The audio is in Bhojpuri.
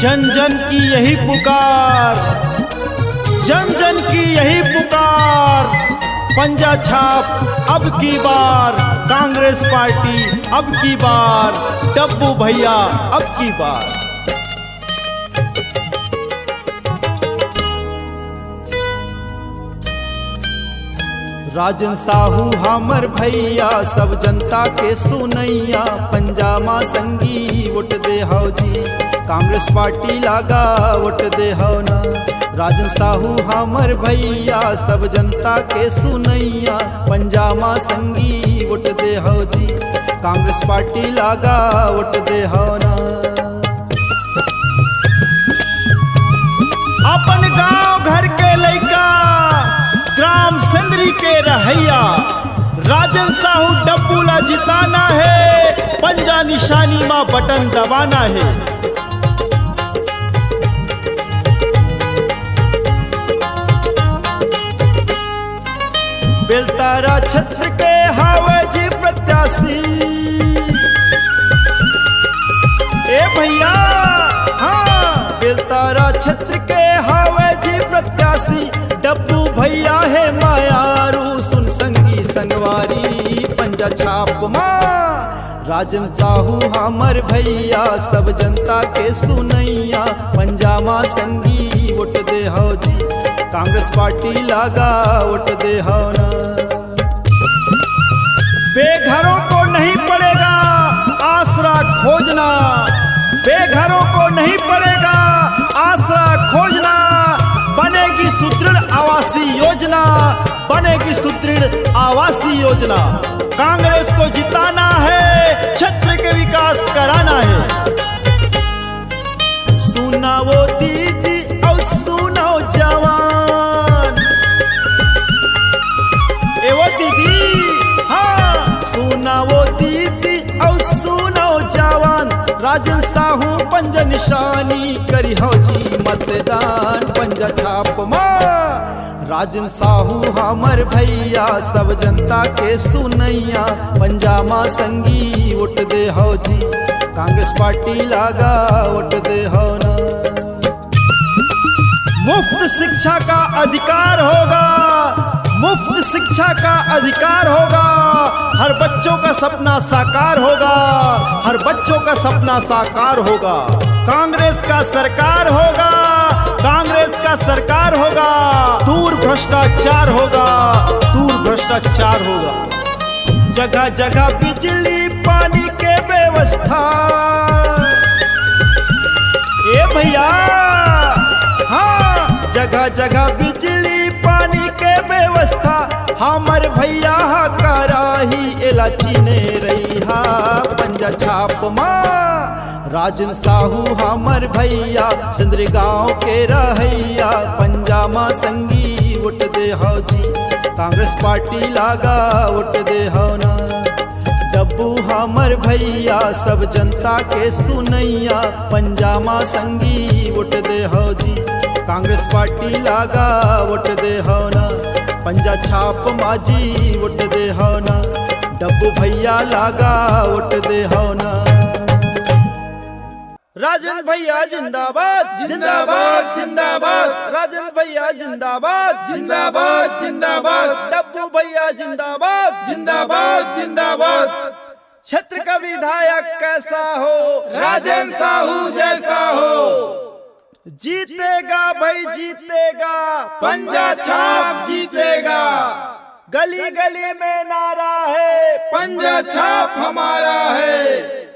जन जन की यही पुकार, जन जन की यही पुकार, पंजा छाप अब की बार, कांग्रेस पार्टी अब की बार, डब्बू भैया अब की बार। राजन साहू हमर भैया सब जनता के सुनैया, पंजामा संगी वोट दे हो जी, कांग्रेस पार्टी लागा वोट दे हो ना। राजन साहू हमर भैया सब जनता के सुनैया, पंजामा संगी वोट दे हो जी, कांग्रेस पार्टी लागा वोट दे हो ना। अपन गांव घर के लइका, ग्राम सेंद्री के रहैया, राजन साहू डब्बू ला जिताना है, पंजा निशानी मां बटन दबाना है। बेलतारा क्षेत्र के हावे जी प्रत्याशी, ए भैया हाँ, बेलतारा क्षेत्र के हावे जी प्रत्याशी, डब्बू भैया है मायारू, सुन संगी संगवारी, पंजा छाप मां। राजन साहू हमर भैया सब जनता के सुनैया, पंजामा संगी वोट दे हो जी, कांग्रेस पार्टी लागा वोट दे हो ना। बेघरों को नहीं पड़ेगा आसरा खोजना, बेघरों को नहीं पड़ेगा आसरा खोजना, बनेगी सुदृढ़ आवासीय योजना, बनेगी सुदृढ़ आवासीय योजना। कांग्रेस को जिताना है, क्षेत्र के विकास कराना है। सुना वो दीदी और सुना वो जवान, ए वो दीदी हाँ, सुना वो दीदी और सुना वो जवान, राजन साहू पंजा निशानी करी हो जी मतदान, पंजा छाप मां। राजन साहू हमर भैया सब जनता के सुनैया, पंजामा संगी वोट दे हो जी, कांग्रेस पार्टी लागा वोट दे हो ना। मुफ्त शिक्षा का अधिकार होगा, मुफ्त शिक्षा का अधिकार होगा, हर बच्चों का सपना साकार होगा, हर बच्चों का सपना साकार होगा। कांग्रेस का सरकार होगा, कांग्रेस का सरकार होगा, दूर भ्रष्टाचार होगा, दूर भ्रष्टाचार होगा। जगह जगह बिजली पानी के व्यवस्था, ए भैया हाँ, जगह जगह बिजली पानी के व्यवस्था, हमर भैया कराही इलाची ने रही हा, पंजा छाप मां। राजन साहू हमर भैया सिंदरी गांव के रहैया, पंजामा संगी वोट दे हो जी, कांग्रेस पार्टी लागा वोट दे हो ना। डब्बू हमर भैया सब जनता के सुनैया, पंजामा संगी वोट दे हो जी, कांग्रेस पार्टी लागा वोट दे हो ना। पंजा छाप माजी वोट दे हो ना, डब्बू भैया लागा वोट दे हो ना। राजन भैया जिंदाबाद जिंदाबाद जिंदाबाद, राजन भैया जिंदाबाद जिंदाबाद जिंदाबाद, डब्बू भैया जिंदाबाद जिंदाबाद जिंदाबाद। क्षेत्र का विधायक कैसा हो, राजन साहू जैसा हो, जीतेगा भाई जीतेगा, पंजा छाप जीतेगा। गली गली में नारा है, पंजा छाप हमारा है।